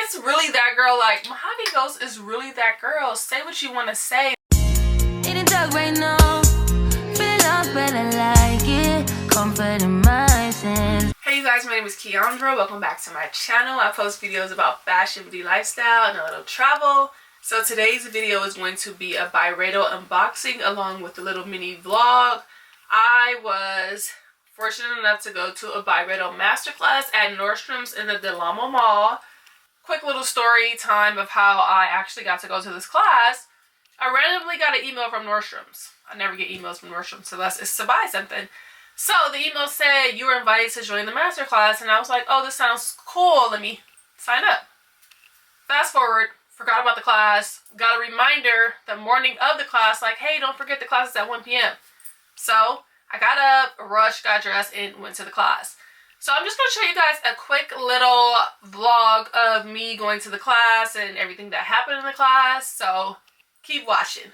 it's really that girl. Like, Mojave Ghost is really that girl. Say what you want to say. Eating dog right now. Feeling lost, but I like it. Comfort in my sins. Hey you guys, my name is Keandra. Welcome back to my channel. I post videos about fashion, beauty, lifestyle, and a little travel. So today's video is going to be a Byredo unboxing along with a little mini vlog. I was fortunate enough to go to a Byredo masterclass at Nordstrom's in the Del Amo Mall. Quick little story time of how I actually got to go to this class. I randomly got an email from Nordstrom's. I never get emails from Nordstrom's unless it's to buy something. So the email said you were invited to join the masterclass, and I was like, oh, this sounds cool. Let me sign up. Fast forward, forgot about the class. Got a reminder the morning of the class, like, hey, don't forget the class is at 1 p.m. So I got up, rushed, got dressed, and went to the class. So I'm just going to show you guys a quick little vlog of me going to the class and everything that happened in the class. So keep watching.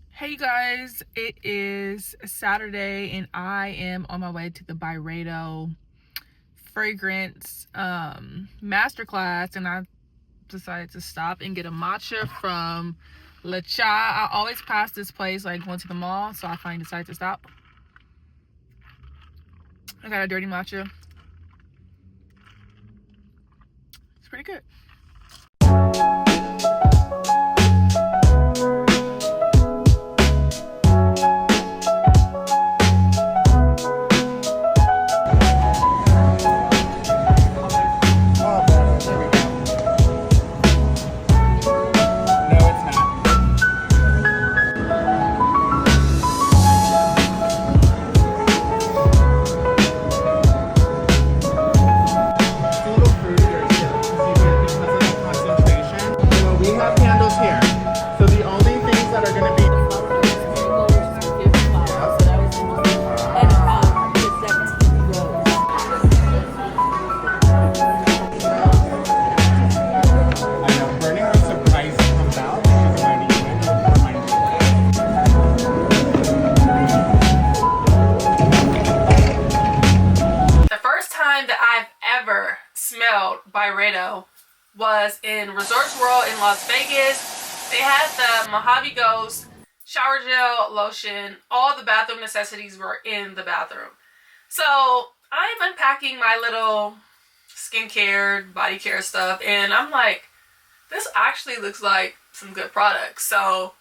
Hey you guys, it is Saturday and I am on my way to the Byredo fragrance masterclass, and I decided to stop and get a matcha from luxe. I always pass this place like going to the mall, so I finally decided to stop. I got a dirty matcha. It's pretty good. Smelled Byredo was in Resorts World in Las Vegas. They had the Mojave Ghost shower gel, lotion, all the bathroom necessities were in the bathroom. So I'm unpacking my little skincare, body care stuff, and I'm like, this actually looks like some good products. So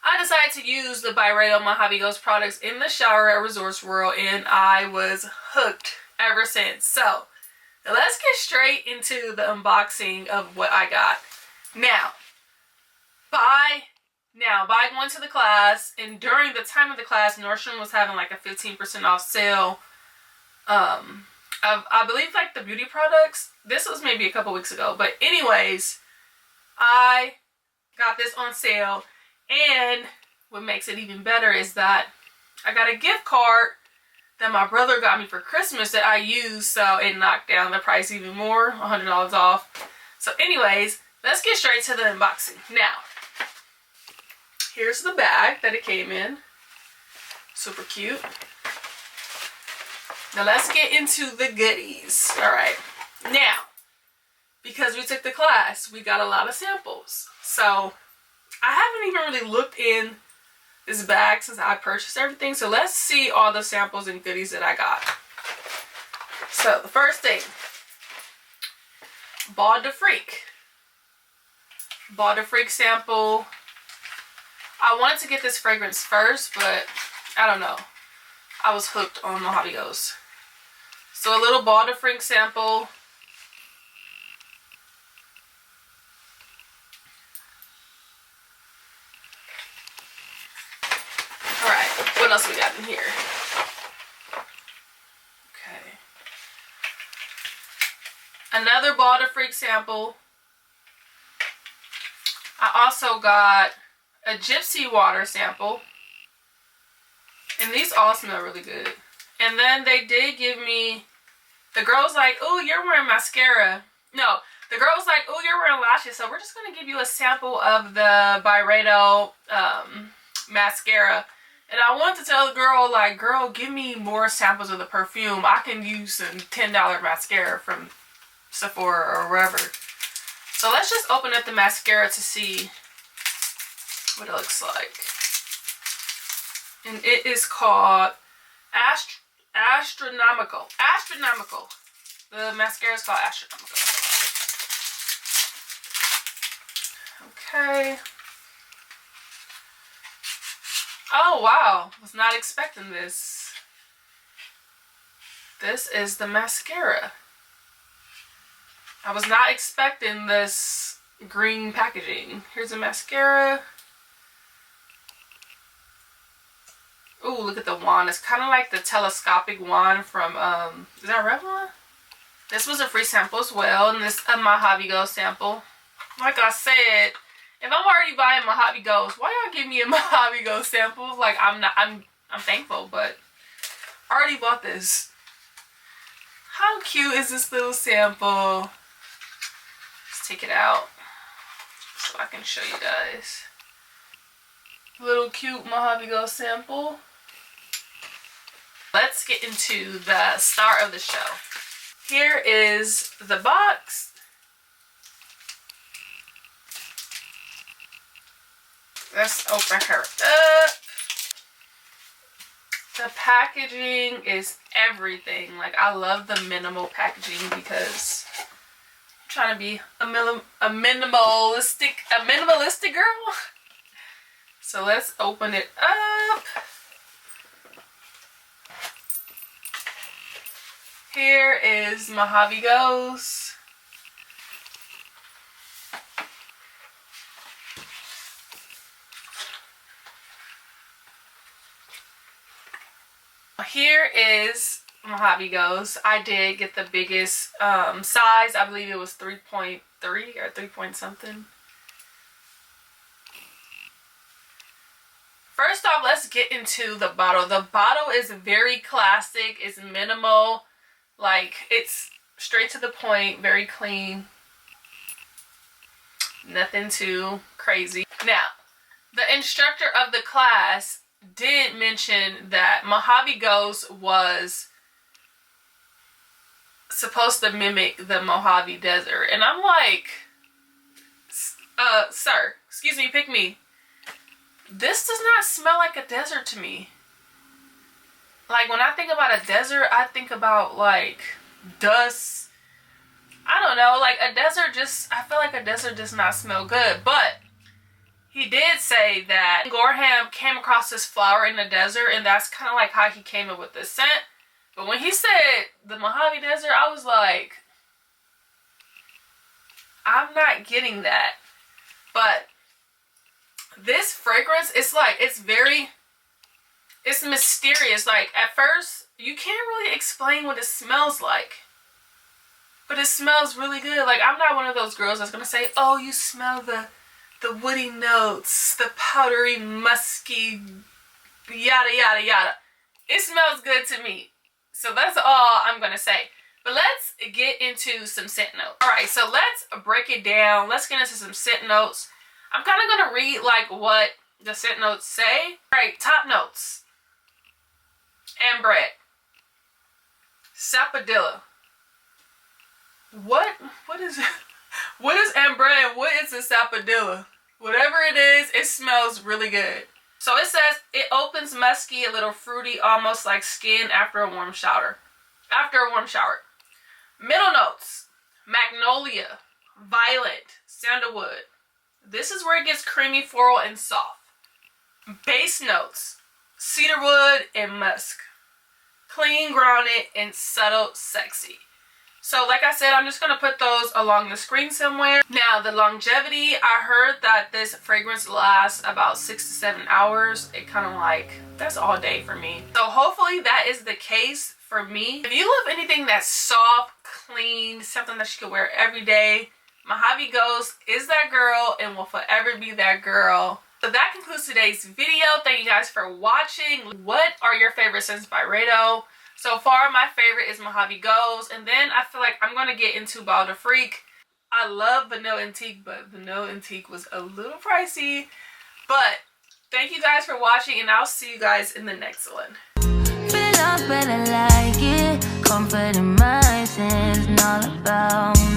I decided to use the Byredo Mojave Ghost products in the shower at Resorts World, and I was hooked ever since. So let's get straight into the unboxing of what I got. Now, by going to the class, and during the time of the class, Nordstrom was having like a 15% off sale of, I believe, like the beauty products. This was maybe a couple weeks ago, but anyways, I got this on sale, and what makes it even better is that I got a gift card that my brother got me for Christmas that I used, so it knocked down the price even more, $100 off. So anyways, let's get straight to the unboxing. Now, here's the bag that it came in. Super cute. Now let's get into the goodies. Alright, now, because we took the class, we got a lot of samples. So I haven't even really looked in this bag since I purchased everything. So let's see all the samples and goodies that I got. So the first thing, Ball de Freak. Ball de Freak sample. I wanted to get this fragrance first, but I don't know. I was hooked on Mojave Ghost. So a little Ball de Freak sample. What else we got in here? Okay. Another Ball de Freak sample. I also got a Gypsy water sample. And these all smell really good. And then they did give me, the girl's like, oh, you're wearing mascara. No, the girl's like, oh, you're wearing lashes. So we're just going to give you a sample of the Byredo mascara. And I wanted to tell the girl, like, girl, give me more samples of the perfume. I can use some $10 mascara from Sephora or wherever. So let's just open up the mascara to see what it looks like. And it is called Astronomical. Astronomical. The mascara is called Astronomical. Okay. Oh wow, was not expecting this. This is the mascara. I was not expecting this green packaging. Here's a mascara. Ooh, look at the wand. It's kind of like the telescopic wand from, is that Revlon? This was a free sample as well, and this a Mojave Ghost sample. Like I said, if I'm already buying Mojave Ghost, why y'all give me a Mojave Ghost sample? Like, I'm thankful, but I already bought this. How cute is this little sample? Let's take it out so I can show you guys. Little cute Mojave Ghost sample. Let's get into the star of the show. Here is the box. Let's open her up. The packaging is everything. Like, I love the minimal packaging because I'm trying to be a minimalistic girl. So let's open it up. Here is Mojave Ghost. Here is Mojave Ghost. I did get the biggest size. I believe it was 3.3 or 3 point something. First off, let's get into the bottle. The bottle is very classic. It's minimal. Like, it's straight to the point. Very clean. Nothing too crazy. Now, the instructor of the class did mention that Mojave Ghost was supposed to mimic the Mojave Desert. And I'm like, sir, excuse me, pick me. This does not smell like a desert to me. Like, when I think about a desert, I think about, like, dust. I don't know, like, a desert just, I feel like a desert does not smell good. But he did say that Gorham came across this flower in the desert, and that's kind of like how he came up with this scent. But when he said the Mojave Desert, I was like, I'm not getting that. But this fragrance, it's like, it's mysterious. Like, at first, you can't really explain what it smells like. But it smells really good. Like, I'm not one of those girls that's going to say, oh, you smell the woody notes, the powdery, musky, yada, yada, yada. It smells good to me. So that's all I'm going to say. But let's get into some scent notes. Alright, so let's break it down. Let's get into some scent notes. I'm kind of going to read, like, what the scent notes say. Alright, top notes. Ambre. Sapodilla. What is it? What is ambre and what is a sapodilla? Whatever it is, it smells really good. So it says it opens musky, a little fruity, almost like skin after a warm shower. Middle notes: magnolia, violet, sandalwood. This is where it gets creamy, floral, and soft. Base notes: cedarwood and musk. Clean, grounded, and subtle, sexy. So like I said, I'm just going to put those along the screen somewhere. Now, the longevity, I heard that this fragrance lasts about 6 to 7 hours. It kind of like, that's all day for me. So hopefully that is the case for me. If you love anything that's soft, clean, something that you can wear every day, Mojave Ghost is that girl and will forever be that girl. So that concludes today's video. Thank you guys for watching. What are your favorite scents by Byredo? So far, my favorite is Mojave Ghost, and then I feel like I'm going to get into Ball de Freak. I love Vanilla Antique, but Vanilla Antique was a little pricey. But thank you guys for watching, and I'll see you guys in the next one. Feel better like it, comfort in my sense, not about me.